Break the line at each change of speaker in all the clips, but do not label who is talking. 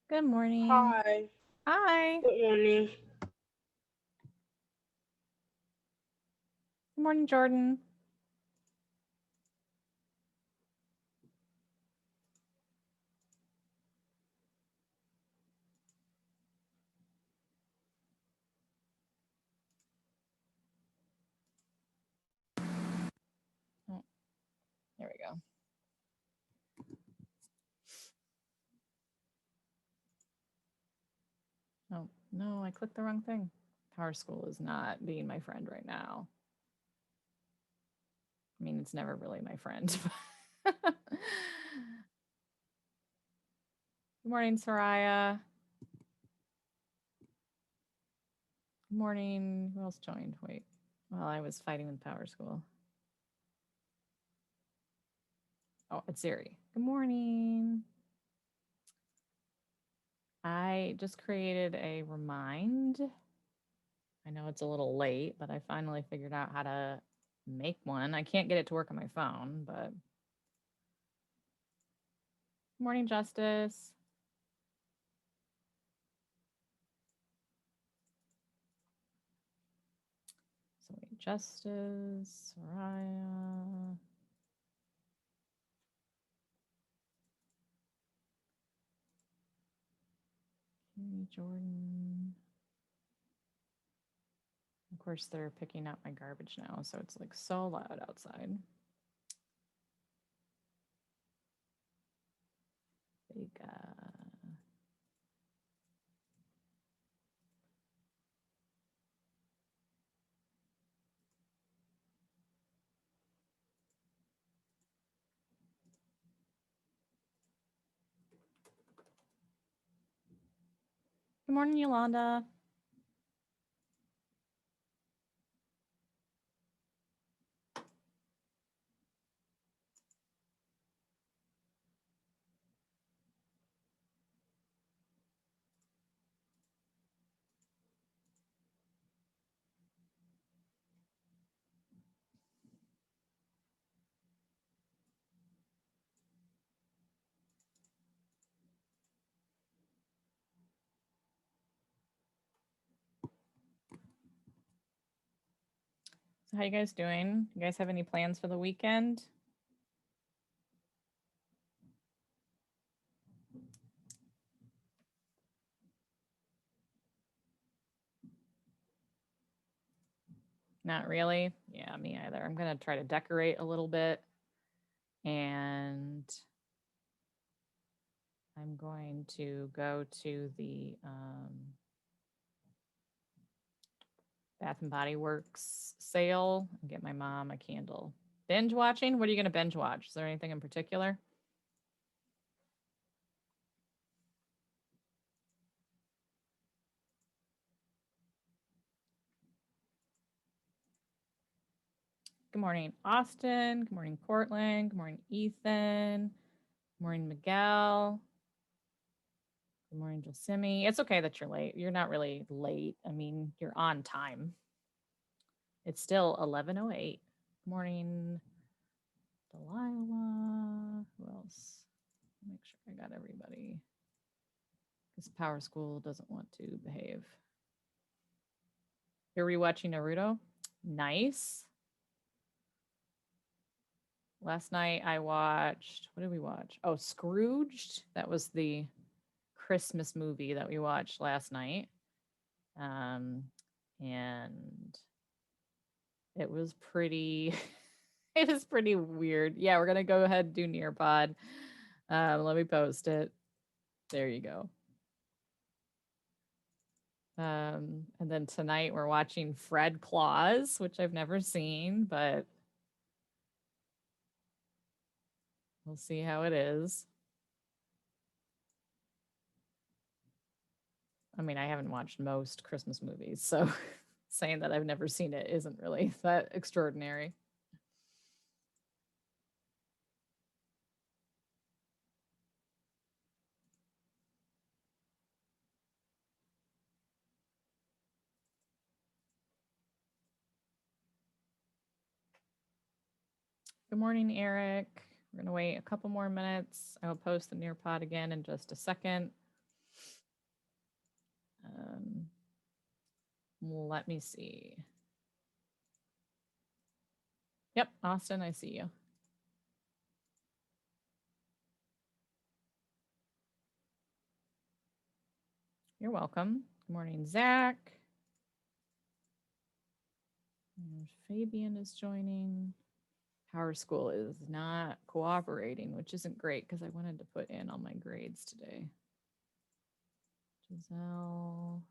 Good morning.
Hi,
Hi.
good morning.
Good morning, Jordan. Oh, there we go. Oh, no, I clicked the wrong thing. Power School is not being my friend right now. I mean, it's never really my friend. Good morning, Soraya. Good morning. Who else joined? Wait. Well, I was fighting with Power School. Oh, it's Siri. Good morning. I just created a remind. I know it's a little late, but I finally figured out how to make one. I can't get it to work on my phone, but morning, Justice. So wait, Justice, Soraya. Carrie Jordan. Of course, they're picking up my garbage now, so it's like so loud outside. Big. Good morning, Yolanda. So how you guys doing? You guys have any plans for the weekend? Not really. Yeah, me either. I'm gonna try to decorate a little bit, and I'm going to go to the Bath and Body Works sale and get my mom a candle. Binge watching? What are you going to binge watch? Is there anything in particular? Good morning, Austin. Good morning, Portland. Good morning, Ethan. Good morning, Miguel. Good morning, Josimi. It's okay that you're late. You're not really late. I mean, you're on time. It's still 11:08. Good morning, Delilah. Who else? Make sure I got everybody. Because Power School doesn't want to behave. You're rewatching Naruto? Nice. Last night I watched, what did we watch? Oh, Scrooged. That was the Christmas movie that we watched last night. Um, and it was pretty, it was pretty weird. Yeah, we're going to go ahead and do Nearpod. Let me post it. There you go. And then tonight we're watching Fred Claus, which I've never seen, but we'll see how it is. I mean, I haven't watched most Christmas movies, so saying that I've never seen it isn't really that extraordinary. Good morning, Eric. We're going to wait a couple more minutes. I will post the Nearpod again in just a second. Let me see. Yep, Austin, I see you. You're welcome. Good morning, Zach. And Fabian is joining. Power School is not cooperating, which isn't great because I wanted to put in all my grades today. Giselle.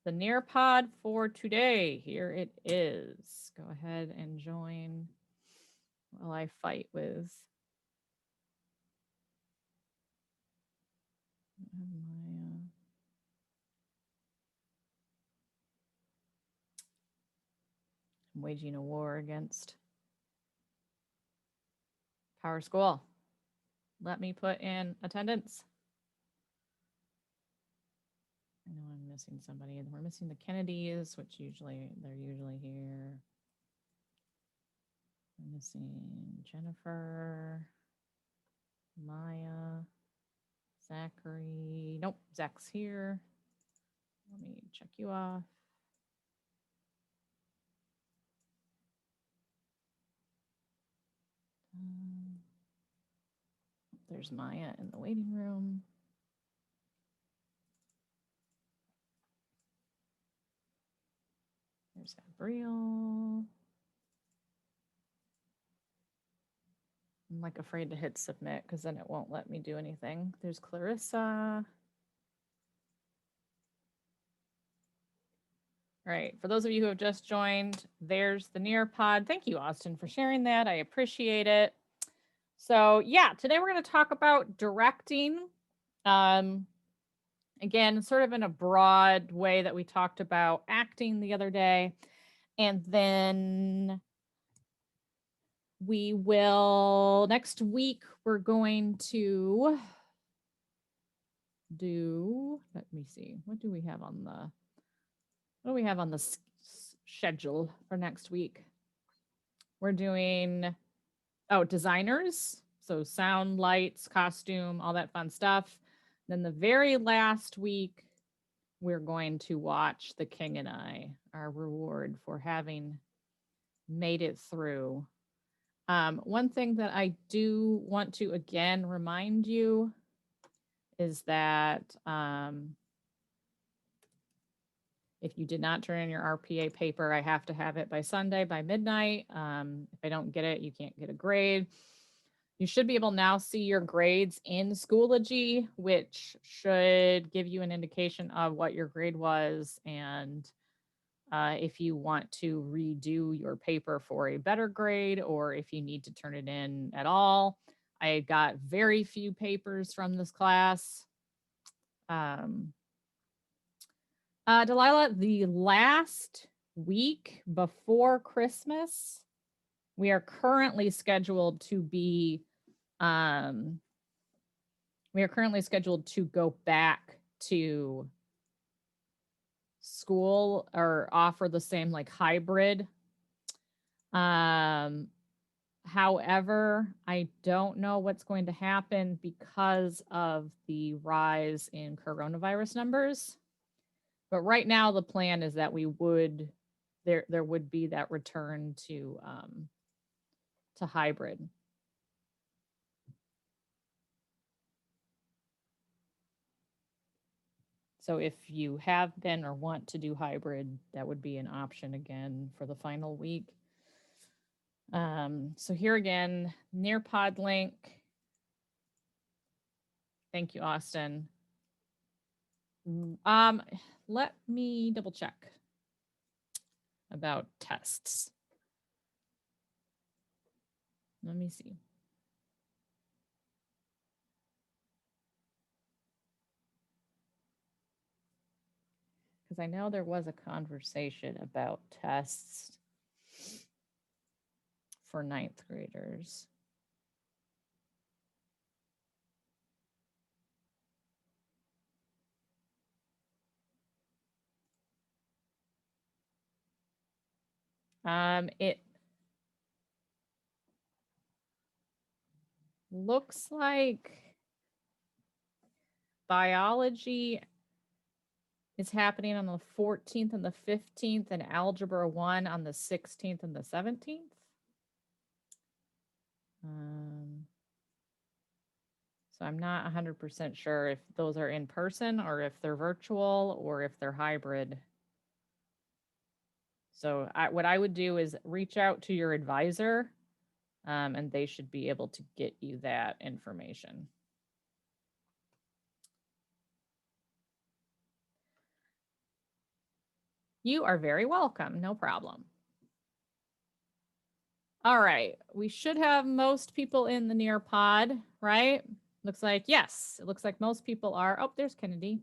The Nearpod for today. Here it is. Go ahead and join while I fight with my I'm waging a war against Power School. Let me put in attendance. I know I'm missing somebody. We're missing the Kennedys, which they're usually here. We're missing Jennifer, Maya, Zachary. Nope, Zach's here. Let me check you off. There's Maya in the waiting room. There's Abriel. I'm like afraid to hit submit because then it won't let me do anything. There's Clarissa. All right, for those of you who have just joined, there's the Nearpod. Thank you, Austin, for sharing that. I appreciate it. So yeah, today we're going to talk about directing. Again, sort of in a broad way that we talked about acting the other day. And then we will, next week, we're going to do, let me see, what do we have on the schedule for next week? We're doing, designers. So sound, lights, costume, all that fun stuff. Then the very last week, we're going to watch The King and I, our reward for having made it through. One thing that I do want to again remind you is that if you did not turn in your RPA paper, I have to have it by Sunday by midnight. If I don't get it, you can't get a grade. You should be able to now see your grades in Schoology, which should give you an indication of what your grade was and if you want to redo your paper for a better grade or if you need to turn it in at all. I got very few papers from this class. Delilah, the last week before Christmas, we are currently scheduled to be go back to school or offer the same like hybrid. However, I don't know what's going to happen because of the rise in coronavirus numbers. But right now the plan is that we would there would be that return to hybrid. So if you have been or want to do hybrid, that would be an option again for the final week. So here again, Nearpod link. Thank you, Austin. Let me double check about tests. Let me see. Because I know there was a conversation about tests for ninth graders. It looks like biology is happening on the 14th and the 15th, and Algebra 1 on the 16th and the 17th. So I'm not 100% sure if those are in person or if they're virtual or if they're hybrid. So what I would do is reach out to your advisor, and they should be able to get you that information. You are very welcome. No problem. All right. We should have most people in the Nearpod, right? Looks like, yes. It looks like most people are. Oh, there's Kennedy.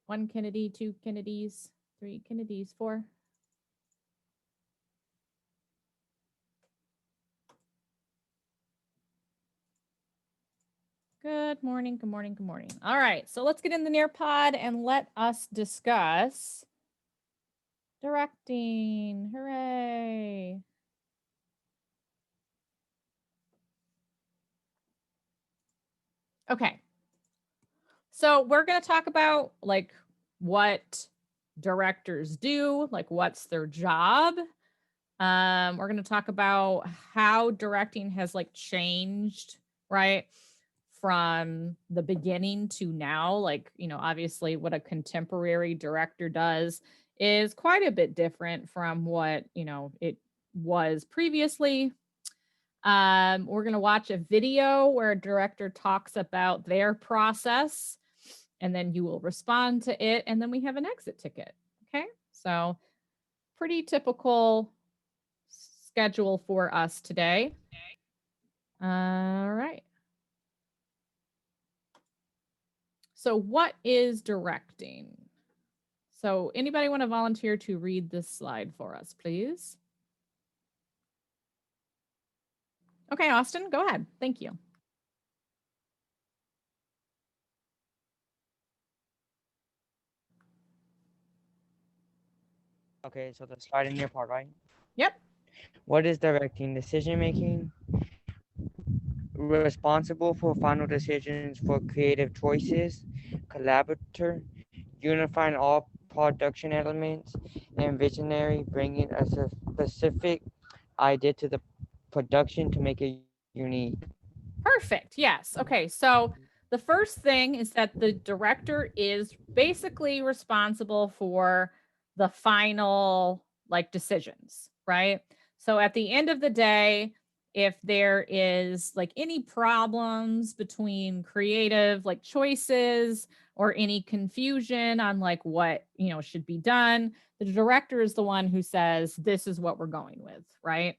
1 Kennedy, 2 Kennedys, 3 Kennedys, 4. Good morning, good morning, good morning. All right, so let's get in the Nearpod and let us discuss directing. Hooray. Okay. So we're going to talk about like what directors do, like what's their job. We're going to talk about how directing has like changed, right? From the beginning to now, like, you know, obviously what a contemporary director does is quite a bit different from what, you know, it was previously. We're going to watch a video where a director talks about their process, and then you will respond to it, and then we have an exit ticket. Okay, so pretty typical schedule for us today. All right. So what is directing? So anybody want to volunteer to read this slide for us, please? Okay, Austin, go ahead. Thank you.
Okay, so the slide in your part, right?
Yep.
What is directing? Decision making, responsible for final decisions for creative choices, collaborator, unifying all production elements, and visionary, bringing a specific idea to the production to make it unique.
Perfect. Yes. Okay. So the first thing is that the director is basically responsible for the final like decisions, right? So at the end of the day, if there is like any problems between creative like choices or any confusion on like what, you know, should be done, the director is the one who says this is what we're going with, right?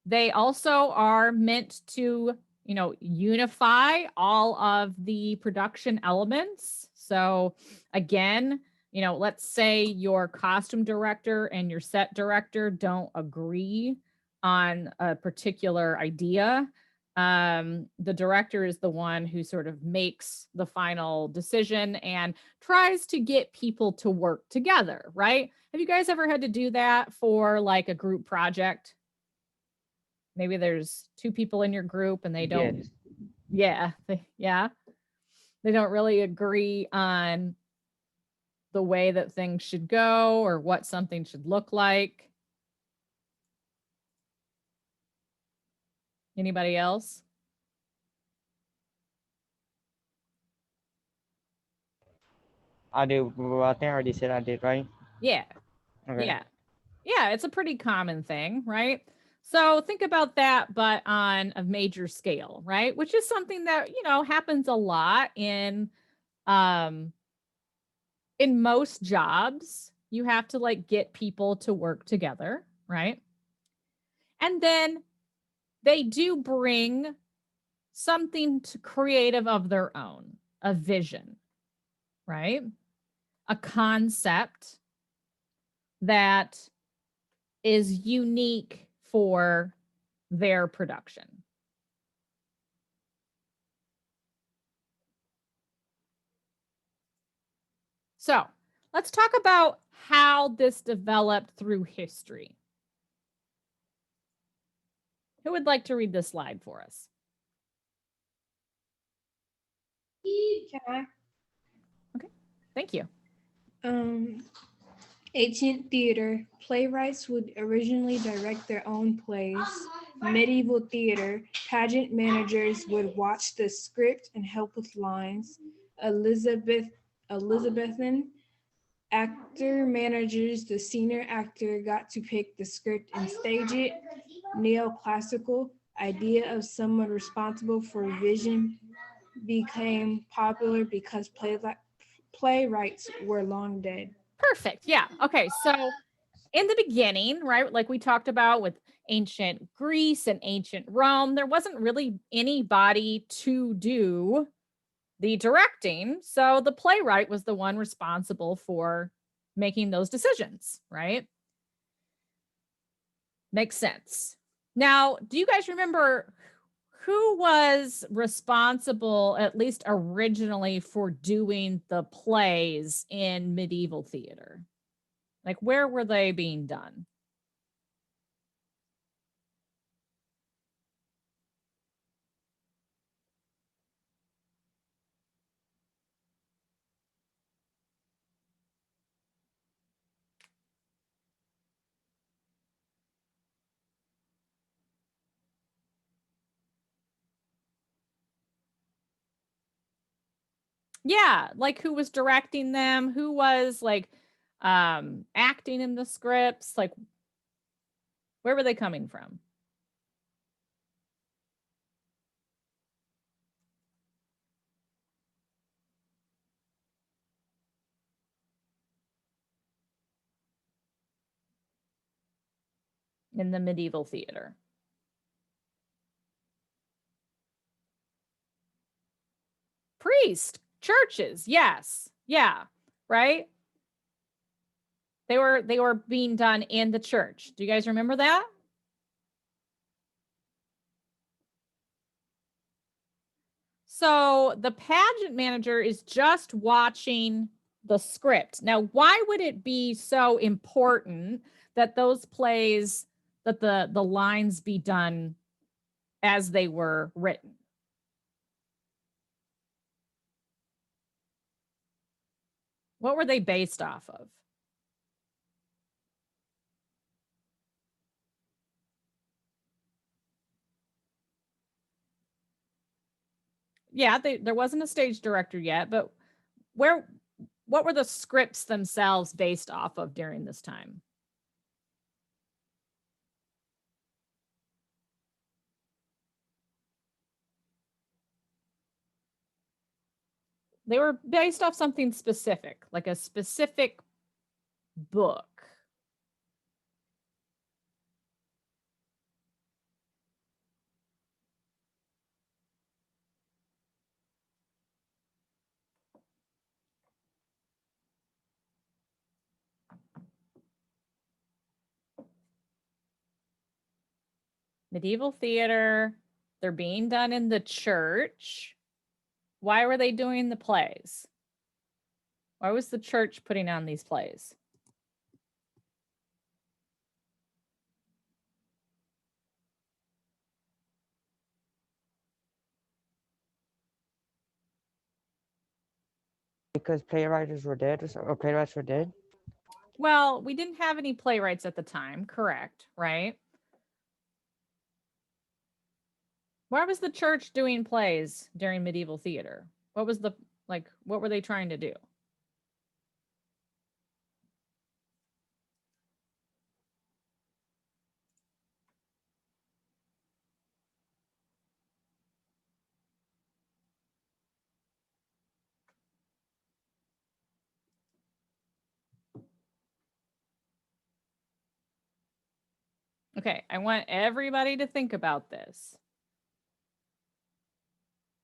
They also are meant to, you know, unify all of the production elements. So again, you know, let's say your costume director and your set director don't agree on a particular idea. The director is the one who sort of makes the final decision and tries to get people to work together, right? Have you guys ever had to do that for like a group project? Maybe there's 2 people in your group and they don't,
Yes.
yeah, they don't really agree on the way that things should go or what something should look like. Anybody else?
I do. Well, I think I already said I did, right?
Yeah.
Okay.
Yeah. Yeah, it's a pretty common thing, right? So think about that, but on a major scale, right? Which is something that, you know, happens a lot um in most jobs. You have to like get people to work together, right? And then they do bring something to creative of their own, a vision, right? A concept that is unique for their production. So let's talk about how this developed through history. Who would like to read this slide for us? Okay. Thank you.
Ancient theater. Playwrights would originally direct their own plays. Medieval theater. Pageant managers would watch the script and help with lines. Elizabethan actor managers. The senior actor got to pick the script and stage it. Neoclassical idea of someone responsible for vision became popular because playwrights were long dead.
Perfect. Yeah. Okay. So in the beginning, right, like we talked about with ancient Greece and ancient Rome, there wasn't really anybody to do the directing. So the playwright was the one responsible for making those decisions, right? Makes sense. Now, do you guys remember who was responsible, at least originally, for doing the plays in medieval theater? Like, where were they being done? Yeah, like who was directing them, who was like acting in the scripts, like where were they coming from? In the medieval theater. Priest, churches, yes. Yeah, right? They were being done in the church. Do you guys remember that? So the pageant manager is just watching the script. Now, why would it be so important that those plays, that the lines be done as they were written? What were they based off of? Yeah, there wasn't a stage director yet, but what were the scripts themselves based off of during this time? They were based off something specific, like a specific book. Medieval theater, they're being done in the church. Why were they doing the plays? Why was the church putting on these plays?
Because playwrights were dead, or playwrights were dead.
Well, we didn't have any playwrights at the time, correct, right? Why was the church doing plays during medieval theater? What was the, like, what were they trying to do? Okay, I want everybody to think about this.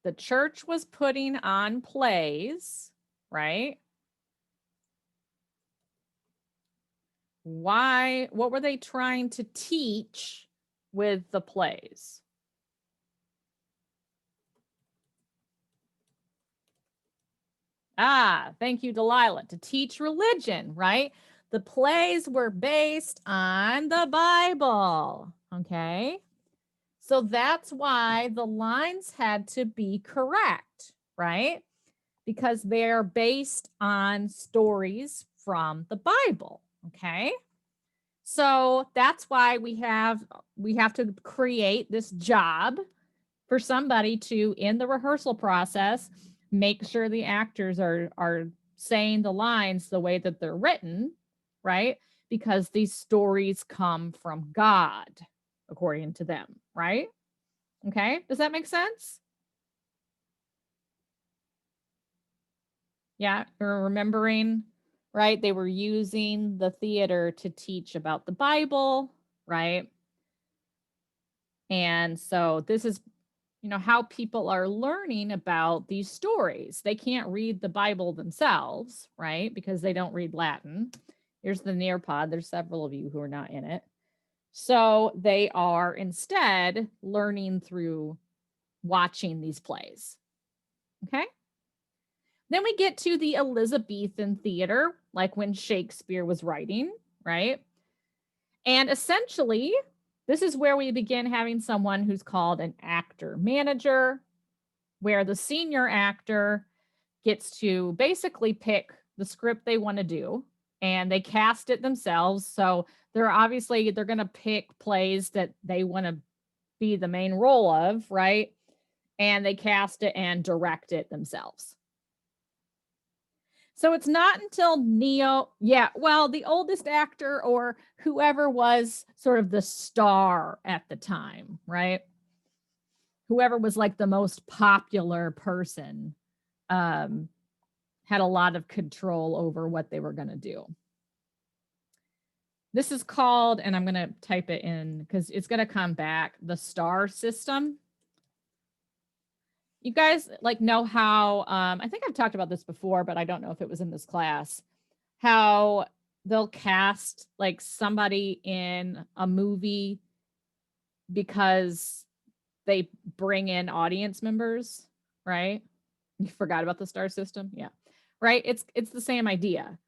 The church was putting on plays, right? Why? What were they trying to teach with the plays? Ah, thank you, Delilah. To teach religion, right? The plays were based on the Bible. Okay. So that's why the lines had to be correct, right? because they're based on stories from the Bible. Okay. So that's why we have to create this job for somebody to, in the rehearsal process, make sure the actors are saying the lines the way that they're written, right? Because these stories come from God, according to them, right? Okay, does that make sense? Yeah, you're remembering, right? They were using the theater to teach about the Bible, right? And so this is, how people are learning about these stories. They can't read the Bible themselves, right? Because they don't read Latin. Here's the Nearpod. There's several of you who are not in it. So they are instead learning through watching these plays. Okay. Then we get to the Elizabethan theater, like when Shakespeare was writing, right? And essentially, this is where we begin having someone who's called an actor manager, where the senior actor gets to basically pick the script they want to do, and they cast it themselves. So they're going to pick plays that they want to be the main role of, right? And they cast it and direct it themselves. So it's not until the oldest actor or whoever was sort of the star at the time, right? Whoever was like the most popular person had a lot of control over what they were going to do. This is called, and I'm going to type it in because it's going to come back, the star system. You guys know how, I think I've talked about this before, but I don't know if it was in this class, how they'll cast like somebody in a movie because they bring in audience members, right? You forgot about the star system? Yeah. Right? It's the same idea.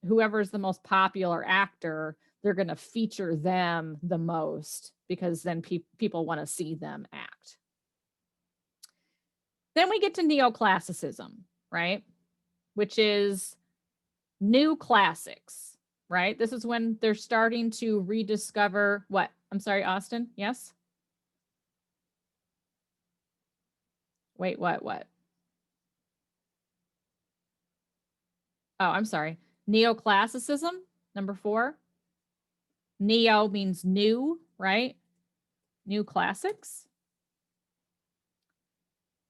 Whoever's the most popular actor, they're going to feature them the most because then people want to see them act. Then we get to neoclassicism, right? Which is new classics, right? This is when they're starting to rediscover what? I'm sorry, Austin. Yes? Wait, what? Oh, I'm sorry. Neoclassicism, number 4. Neo means new, right? New classics.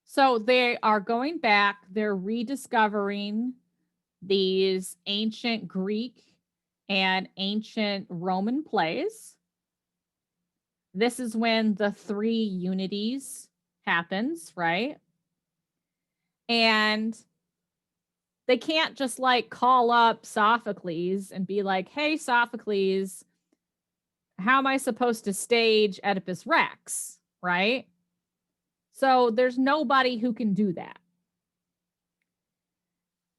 So they are going back, they're rediscovering these ancient Greek and ancient Roman plays. This is when the 3 unities happens, right? And they can't just call up Sophocles and be like, hey, Sophocles, how am I supposed to stage Oedipus Rex, right? So there's nobody who can do that.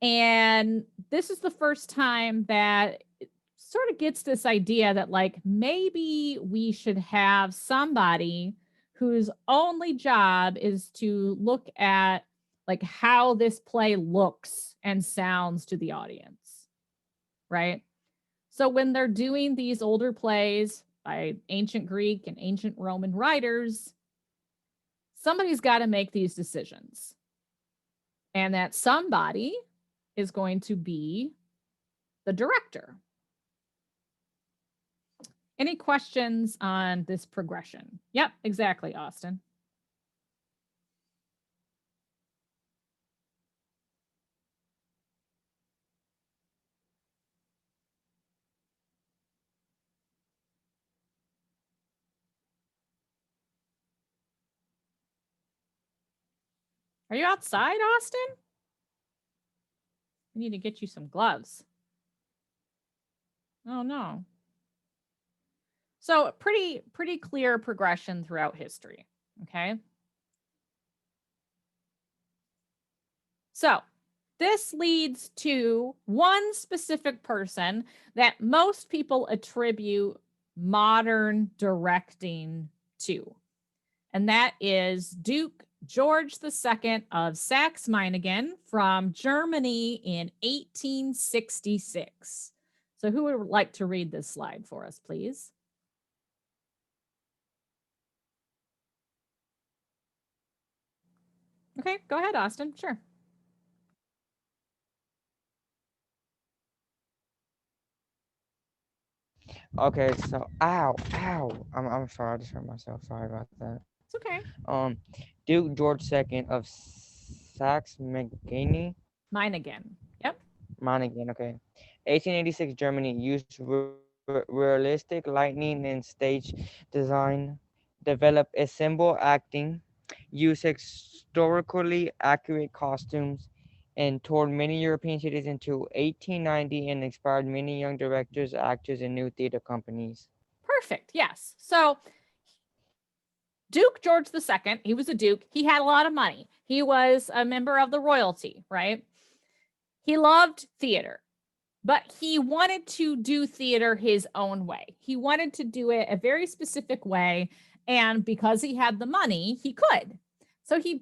And this is the first time that it sort of gets this idea that maybe we should have somebody whose only job is to look at how this play looks and sounds to the audience, right? So when they're doing these older plays by ancient Greek and ancient Roman writers, somebody's got to make these decisions. And that somebody is going to be the director. Any questions on this progression? Yep, exactly, Austin. Are you outside, Austin? I need to get you some gloves. Oh, no. So pretty clear progression throughout history, okay? So this leads to one specific person that most people attribute modern directing to, and that is Duke George II of Saxe-Meiningen from Germany in 1866. So who would like to read this slide for us, please? Okay, go ahead, Austin. Sure.
Okay, so ow. I'm sorry, I just hurt myself. Sorry about that.
It's okay.
Duke George II of Saxe-Meiningen.
Meiningen. Yep.
Meiningen, okay. 1886 Germany used realistic lighting and stage design, developed a symbol acting, used historically accurate costumes, and toured many European cities until 1890 and inspired many young directors, actors, and new theater companies.
Perfect. Yes. So Duke George II, he was a duke. He had a lot of money. He was a member of the royalty, right? He loved theater, but he wanted to do theater his own way. He wanted to do it a very specific way. And because he had the money, he could. So what he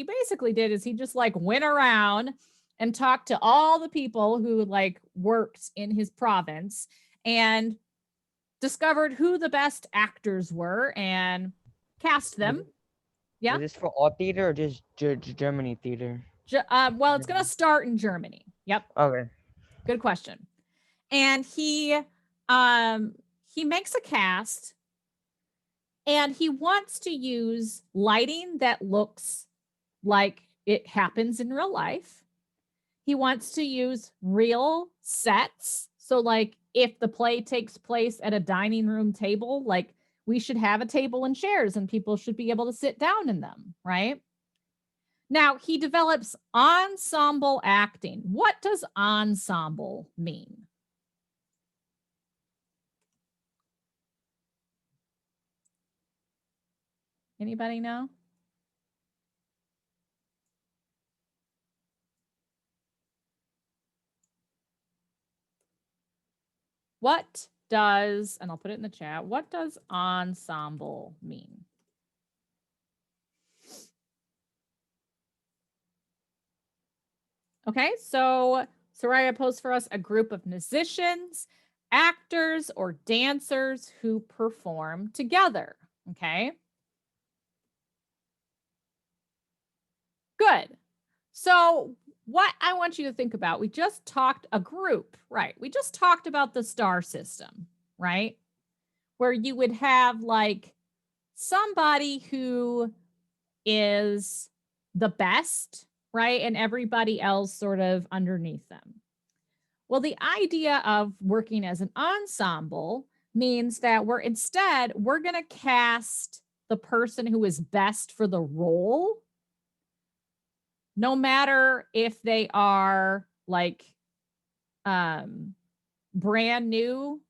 basically did is he just like went around and talked to all the people who like worked in his province and discovered who the best actors were and cast them. Yeah.
Is this for all theater or just Germany theater?
Well, it's going to start in Germany. Yep.
Okay.
Good question. And he makes a cast and he wants to use lighting that looks like it happens in real life. He wants to use real sets. So like if the play takes place at a dining room table, like we should have a table and chairs and people should be able to sit down in them, right? Now, he develops ensemble acting. What does ensemble mean? Anybody know? What does, and I'll put it in the chat, what does ensemble mean? Okay, so Soraya posts for us a group of musicians, actors, or dancers who perform together. Okay. Good. So what I want you to think about, we just talked a group, right? We just talked about the star system, right? Where you would have like somebody who is the best, right? And everybody else sort of underneath them. Well, the idea of working as an ensemble means that we're going to cast the person who is best for the role, no matter if they are like brand new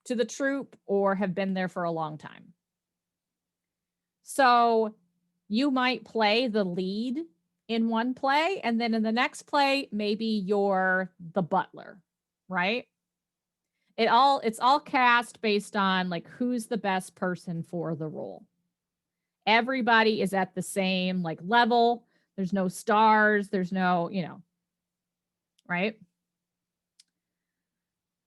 to the troupe or have been there for a long time. So you might play the lead in one play, and then in the next play, maybe you're the butler, right? It's all cast based on like who's the best person for the role. Everybody is at the same like level. There's no stars. There's no, right?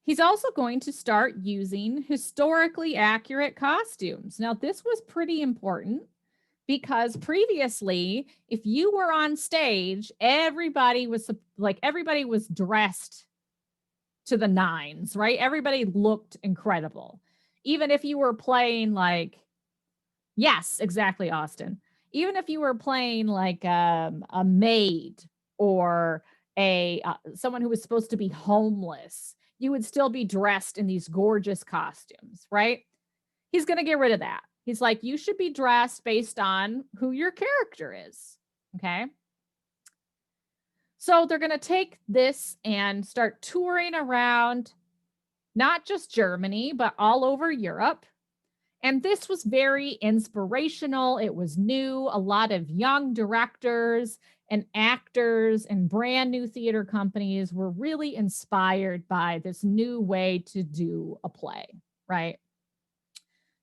He's also going to start using historically accurate costumes. Now, this was pretty important because previously, if you were on stage, everybody was dressed to the nines, right? Everybody looked incredible. Even if you were playing like, yes, exactly, Austin. Even if you were playing like a maid or someone who was supposed to be homeless, you would still be dressed in these gorgeous costumes, right? He's going to get rid of that. He's like, you should be dressed based on who your character is. Okay. So they're going to take this and start touring around, not just Germany, but all over Europe. And this was very inspirational. It was new. A lot of young directors and actors and brand new theater companies were really inspired by this new way to do a play, right?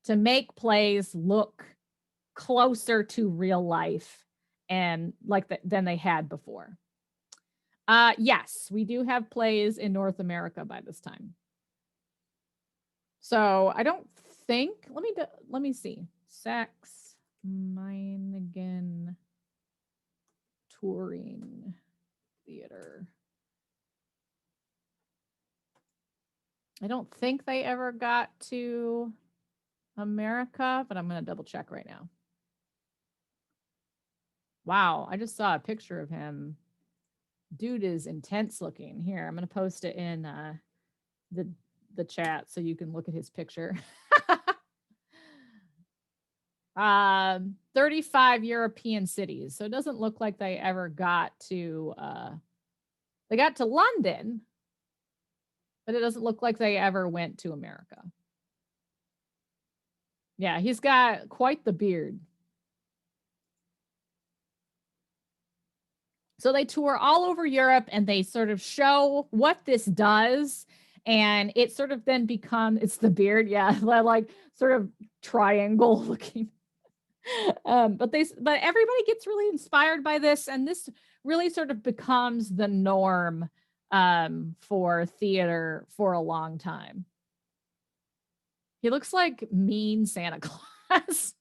To make plays look closer to real life and than they had before. Yes, we do have plays in North America by this time. So I don't think, let me see. Sex, Meiningen touring theater. I don't think they ever got to America, but I'm going to double check right now. Wow, I just saw a picture of him. Dude is intense looking. Here, I'm going to post it in the chat so you can look at his picture. 35 European cities. So it doesn't look like they ever got to they got to London, but it doesn't look like they ever went to America. Yeah, he's got quite the beard. So they tour all over Europe and they sort of show what this does. And it sort of then it's the beard, yeah, like sort of triangle looking. But everybody gets really inspired by this, and this really sort of becomes the norm for theater for a long time. He looks like mean Santa Claus.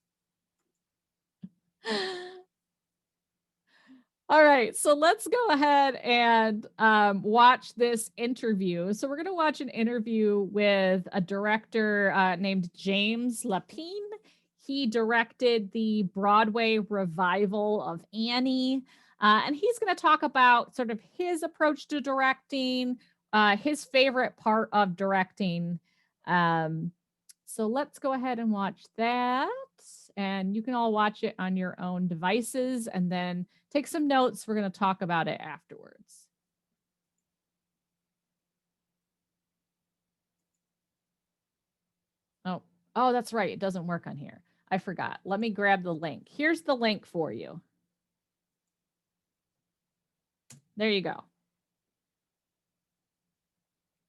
All right, so let's go ahead and watch this interview. So we're going to watch an interview with a director named James Lapine. He directed the Broadway revival of Annie, and he's going to talk about sort of his approach to directing, his favorite part of directing. So let's go ahead and watch that. And you can all watch it on your own devices and then take some notes. We're going to talk about it afterwards. Oh, that's right. It doesn't work on here. I forgot. Let me grab the link. Here's the link for you. There you go.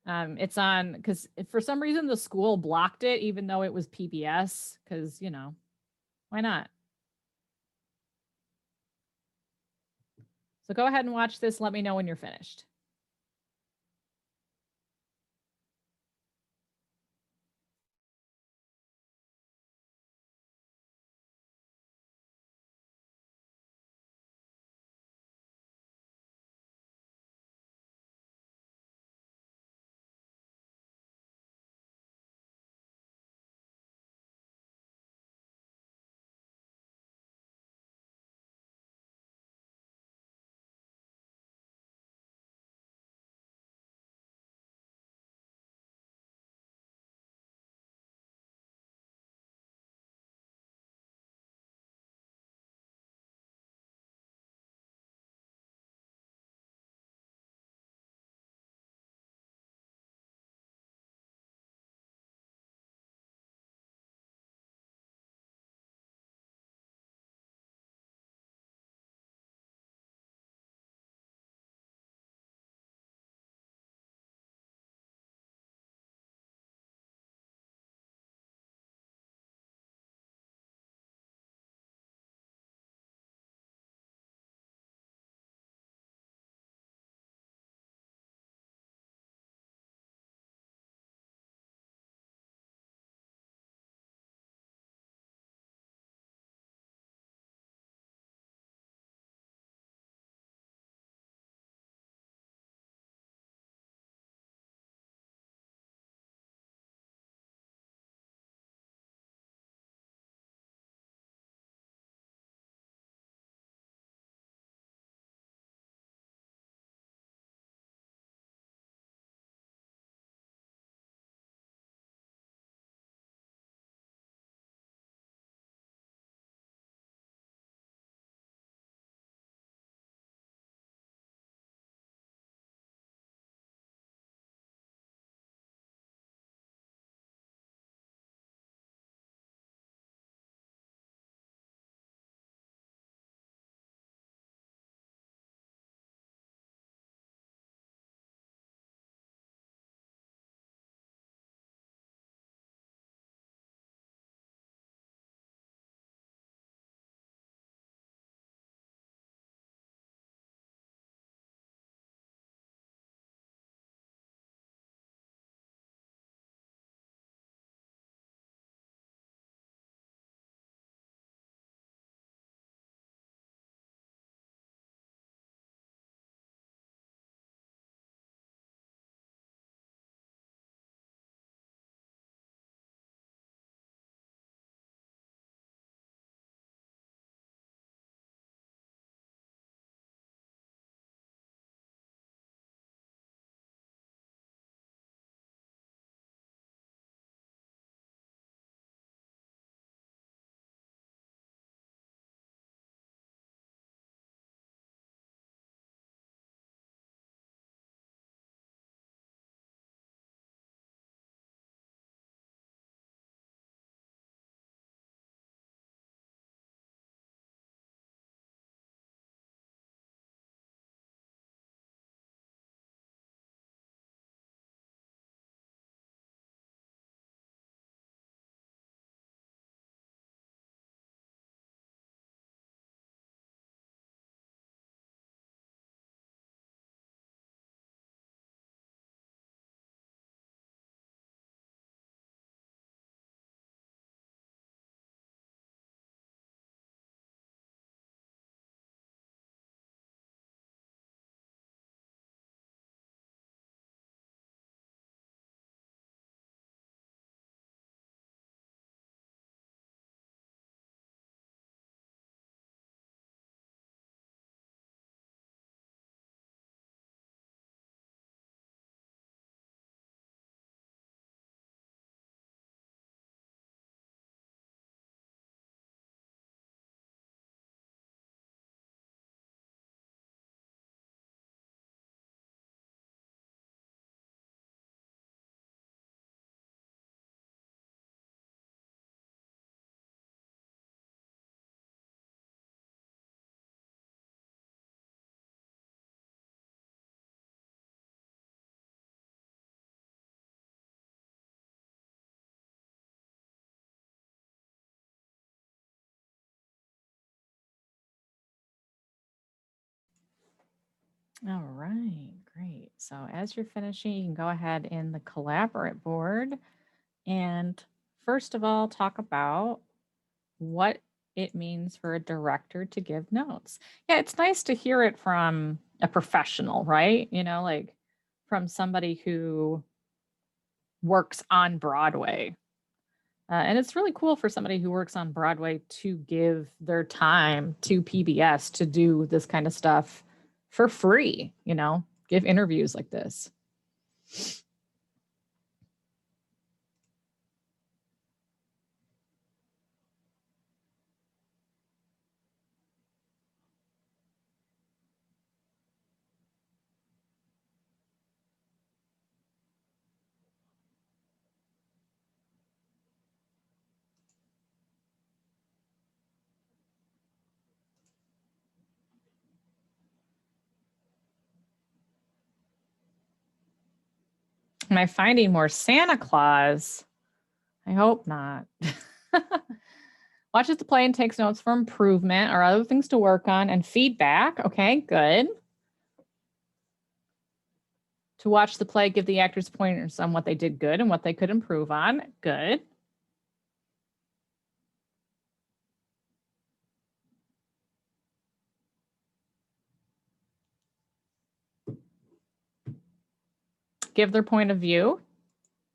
It's on, because for some reason the school blocked it, even though it was PBS, because, you know, why not? So go ahead and watch this. Let me know when you're finished. All right, great. So as you're finishing, you can go ahead in the collaborate board and first of all, talk about what it means for a director to give notes. Yeah, it's nice to hear it from a professional, right? You know, like from somebody who works on Broadway. And it's really cool for somebody who works on Broadway to give their time to PBS to do this kind of stuff for free, you know, give interviews like this. Am I finding more Santa Claus? I hope not. Watches the play and takes notes for improvement or other things to work on and feedback. Okay, good. To watch the play, give the actors pointers on what they did good and what they could improve on. Good. Give their point of view.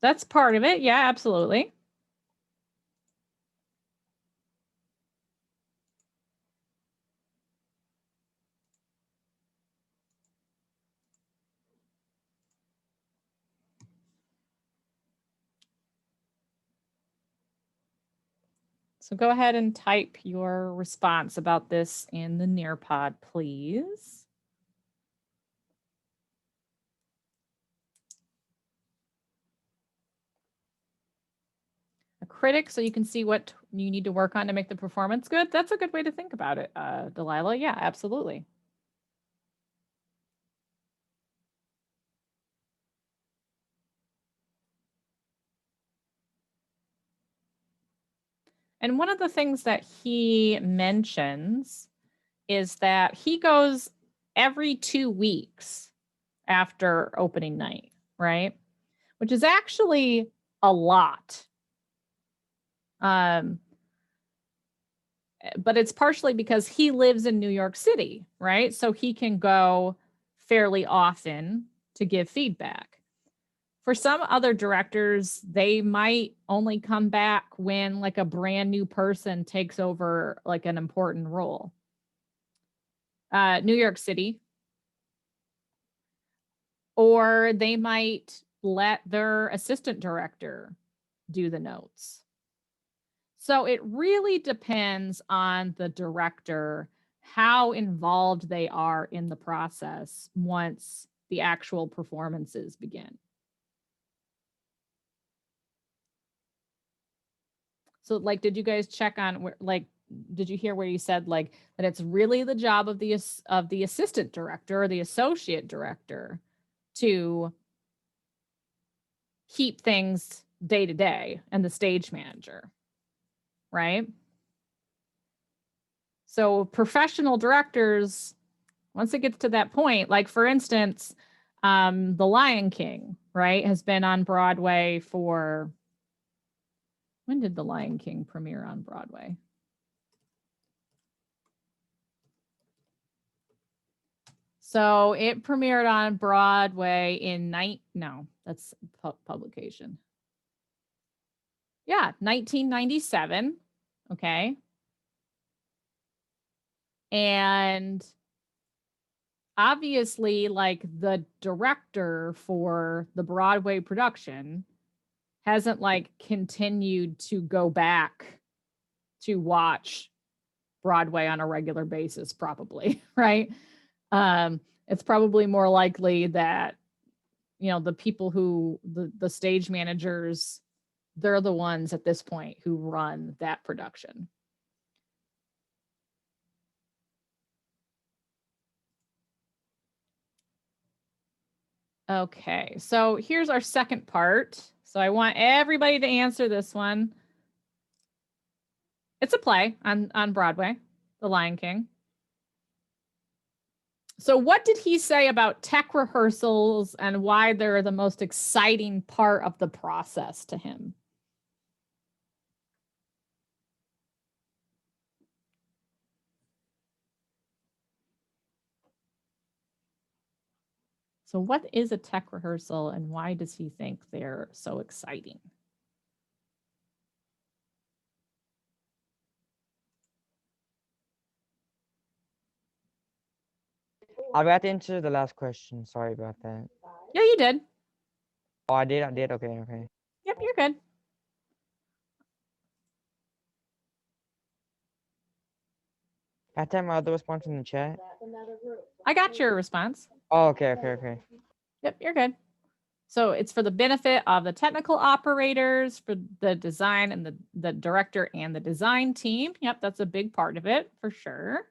That's part of it. Yeah, absolutely. So go ahead and type your response about this in the Nearpod, please. A critic, so you can see what you need to work on to make the performance good. That's a good way to think about it, Delilah. Yeah, absolutely. And one of the things that he mentions is that he goes every 2 weeks after opening night, right? Which is actually a lot. But it's partially because he lives in New York City, right? So he can go fairly often to give feedback. For some other directors, they might only come back when like a brand new person takes over like an important role. New York City. Or they might let their assistant director do the notes. So it really depends on the director, how involved they are in the process once the actual performances begin. So like, did you guys check on where, like, did you hear where you said like that it's really the job of the assistant director or the associate director to keep things day to day and the stage manager, right? So professional directors, once it gets to that point, like for instance, The Lion King, right, has been on Broadway for, when did The Lion King premiere on Broadway? So it premiered on Broadway in no, that's publication. Yeah, 1997. Okay. And obviously, like the director for the Broadway production hasn't like continued to go back to watch Broadway on a regular basis, probably, right? It's probably more likely that, you know, the people who, the stage managers, they're the ones at this point who run that production. Okay, so here's our second part. So I want everybody to answer this one. It's a play on Broadway, The Lion King. So what did he say about tech rehearsals and why they're the most exciting part of the process to him? So what is a tech rehearsal and why does he think they're so exciting?
I got to answer the last question. Sorry about that.
Yeah, you did.
Oh, I did. Okay, okay.
Yep, you're good.
Can I type my other response in the chat?
I got your response.
Oh, okay.
Yep, you're good. So it's for the benefit of the technical operators, for the design and the director and the design team. Yep, that's a big part of it for sure.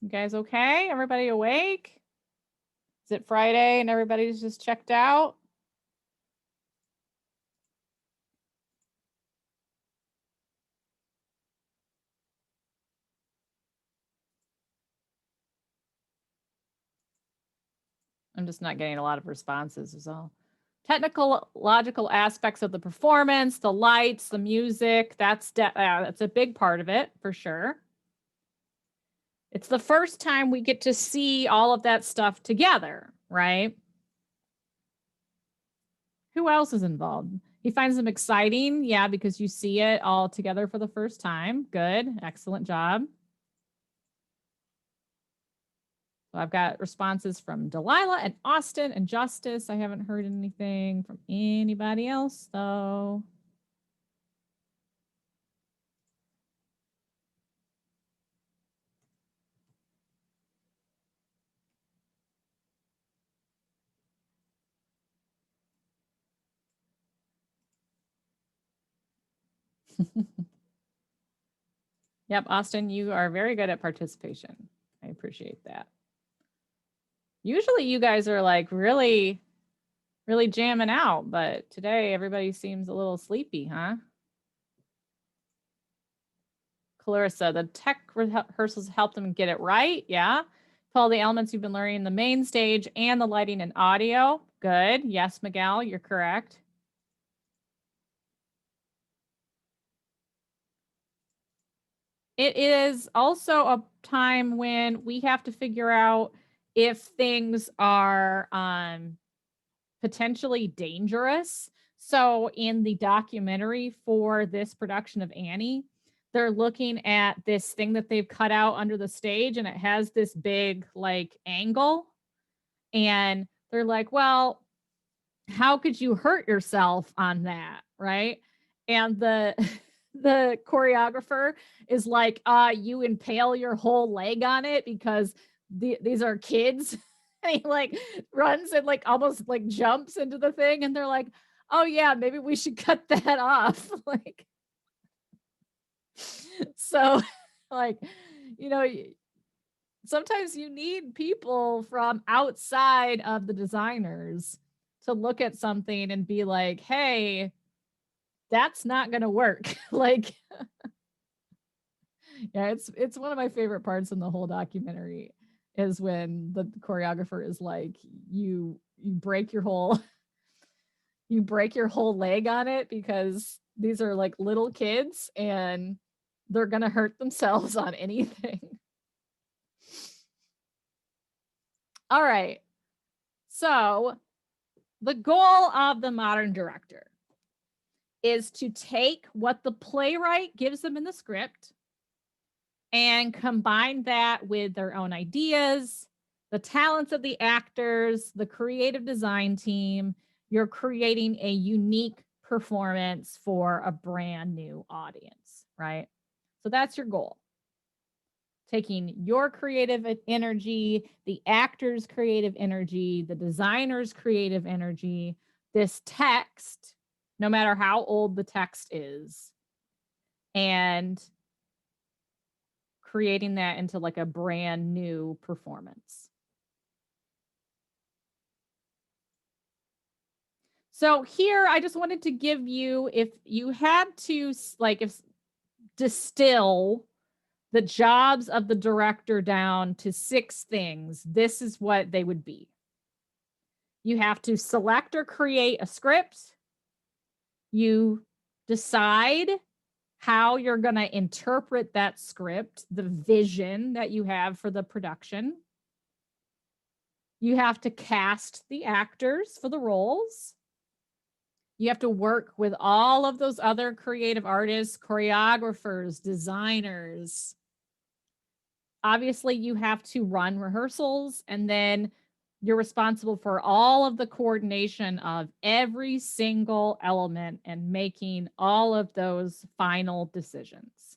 You guys okay? Everybody awake? Is it Friday and everybody's just checked out? I'm just not getting a lot of responses is all. Technical, logical aspects of the performance, the lights, the music, that's a big part of it for sure. It's the first time we get to see all of that stuff together, right? Who else is involved? He finds them exciting. Yeah, because you see it all together for the first time. Good. Excellent job. So I've got responses from Delilah and Austin and Justice. I haven't heard anything from anybody else, though. Yep, Austin, you are very good at participation. I appreciate that. Usually you guys are like really jamming out, but today everybody seems a little sleepy, huh? Clarissa, the tech rehearsals help them get it right. Yeah. Follow the elements you've been learning in the main stage and the lighting and audio. Good. Yes, Miguel, you're correct. It is also a time when we have to figure out if things are potentially dangerous. So in the documentary for this production of Annie, they're looking at this thing that they've cut out under the stage and it has this big like angle. And they're like, well, how could you hurt yourself on that? Right. And the the choreographer is like, you impale your whole leg on it because these are kids. And he like runs and like almost like jumps into the thing. And they're like, oh yeah, maybe we should cut that off. Like, so like, you know, sometimes you need people from outside of the designers to look at something and be like, hey, that's not going to work. Like, yeah, it's one of my favorite parts in the whole documentary is when the choreographer is like, you break your whole leg on it because these are like little kids and they're going to hurt themselves on anything. All right. So the goal of the modern director is to take what the playwright gives them in the script and combine that with their own ideas, the talents of the actors, the creative design team. You're creating a unique performance for a brand new audience, right? So that's your goal. Taking your creative energy, the actor's creative energy, the designer's creative energy, this text, no matter how old the text is, and creating that into like a brand new performance. So here, I just wanted to give you, if you had to distill the jobs of the director down to 6 things, this is what they would be. You have to select or create a script. You decide how you're going to interpret that script, the vision that you have for the production. You have to cast the actors for the roles. You have to work with all of those other creative artists, choreographers, designers. Obviously, you have to run rehearsals, and then you're responsible for all of the coordination of every single element and making all of those final decisions.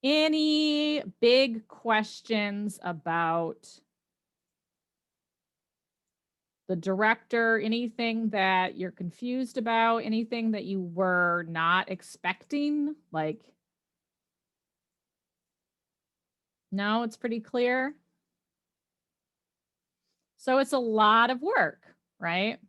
Any big questions about the director, anything that you're confused about, anything that you were not expecting? Like, no, it's pretty clear. So it's a lot of work, right?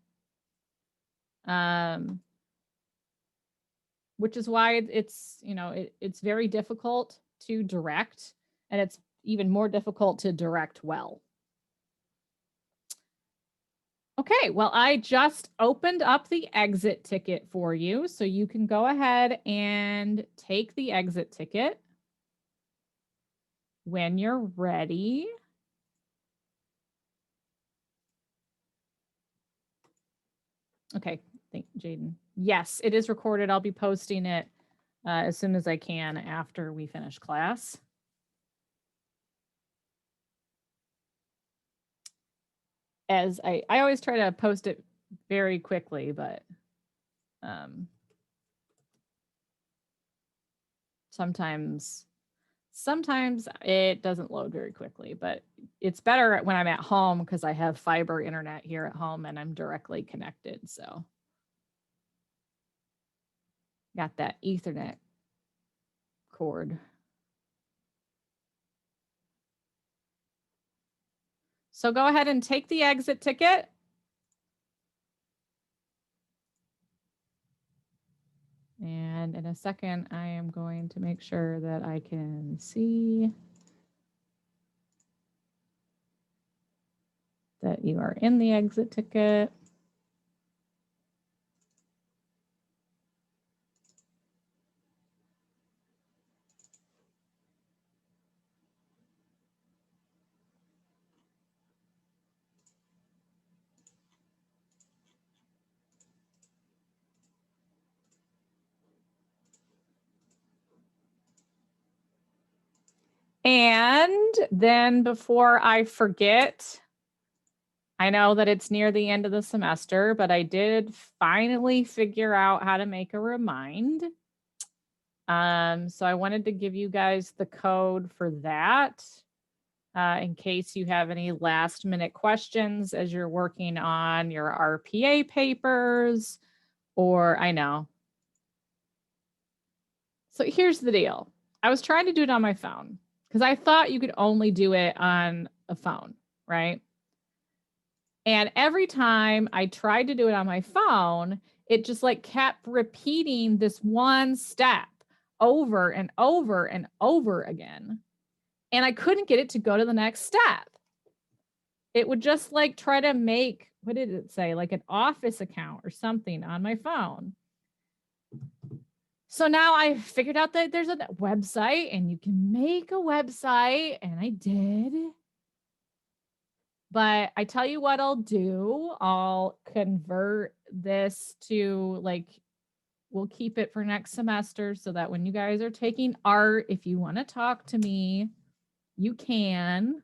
Which is why it's, you know, it's very difficult to direct, and it's even more difficult to direct well. Okay, well, I just opened up the exit ticket for you, so you can go ahead and take the exit ticket when you're ready. Okay, thank you, Jaden. Yes, it is recorded. I'll be posting it as soon as I can after we finish class. As I always try to post it very quickly, but sometimes it doesn't load very quickly, but it's better when I'm at home because I have fiber internet here at home and I'm directly connected. So got that Ethernet cord. So go ahead and take the exit ticket. And in a second, I am going to make sure that I can see that you are in the exit ticket. And then before I forget, I know that it's near the end of the semester, but I did finally figure out how to make a remind. So I wanted to give you guys the code for that in case you have any last minute questions as you're working on your RPA papers, or I know. So here's the deal. I was trying to do it on my phone because I thought you could only do it on a phone, right? And every time I tried to do it on my phone, it just like kept repeating this one step over and over and over again. And I couldn't get it to go to the next step. It would just like try to make, what did it say? Like an office account or something on my phone. So now I figured out that there's a website and you can make a website, and I did. But I tell you what I'll do. I'll convert this to like, we'll keep it for next semester so that when you guys are taking art, if you want to talk to me, you can.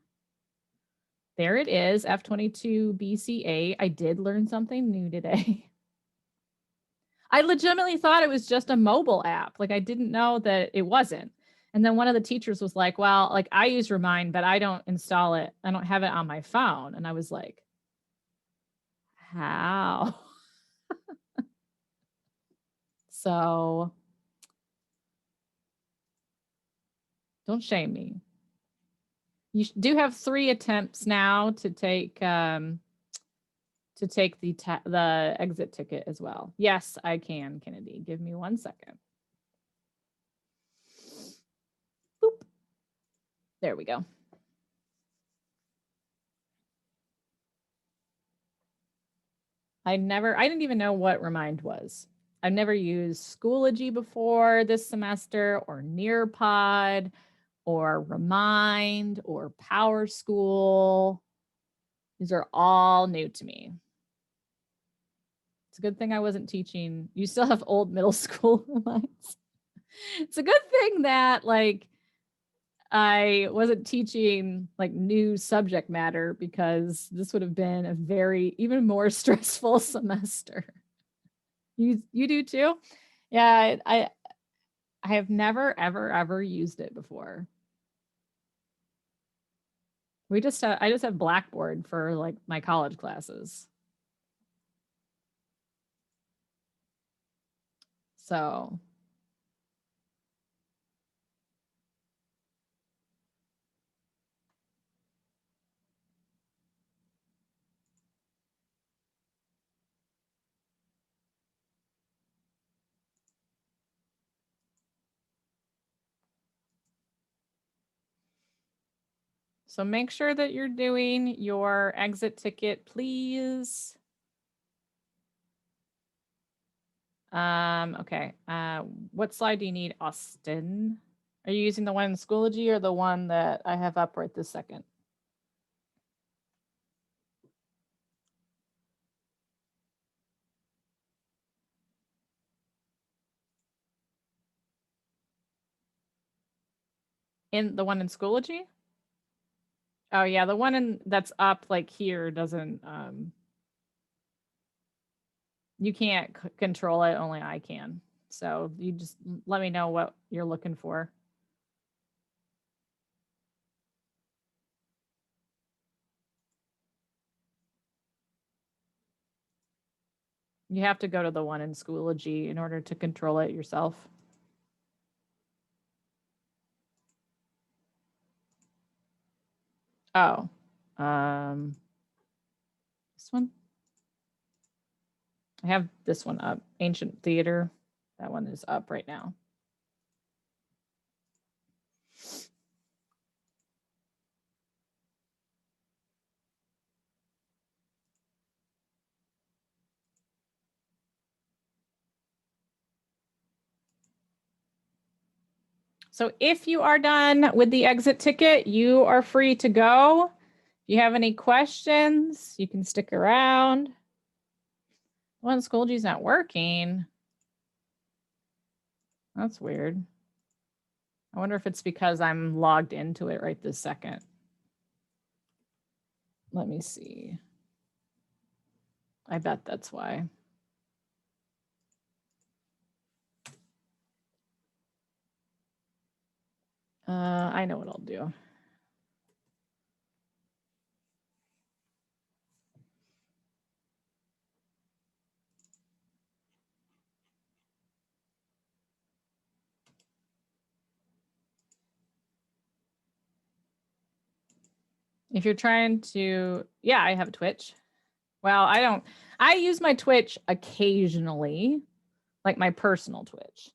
There it is, F22 BCA. I did learn something new today. I legitimately thought it was just a mobile app. Like I didn't know that it wasn't. And then one of the teachers was like, well, like I use Remind, but I don't install it. I don't have it on my phone. And I was like, how? So Don't shame me. You do have 3 attempts now to take the exit ticket as well. Yes, I can, Kennedy. Give me 1 second. Boop. There we go. I didn't even know what Remind was. I've never used Schoology before this semester, or Nearpod, or Remind, or PowerSchool. These are all new to me. It's a good thing I wasn't teaching. You still have old middle school minds. It's a good thing that like I wasn't teaching like new subject matter, because this would have been a very even more stressful semester. You do too? Yeah, I have never ever used it before. I just have Blackboard for like my college classes. So make sure that you're doing your exit ticket, please. Okay. What slide do you need, Austin? Are you using the one in Schoology or the one that I have up right this second? In the one in Schoology? Oh yeah, the one that's up like here doesn't, you can't control it, only I can. So you just let me know what you're looking for. You have to go to the one in Schoology in order to control it yourself. Oh, this one? I have this one up, Ancient Theater. That one is up right now. So if you are done with the exit ticket, you are free to go. If you have any questions, you can stick around. One Schoology's not working. That's weird. I wonder if it's because I'm logged into it right this second. Let me see. I bet that's why. I know what I'll do. If you're trying to, yeah, I have a Twitch. Well, I use my Twitch occasionally, like my personal Twitch.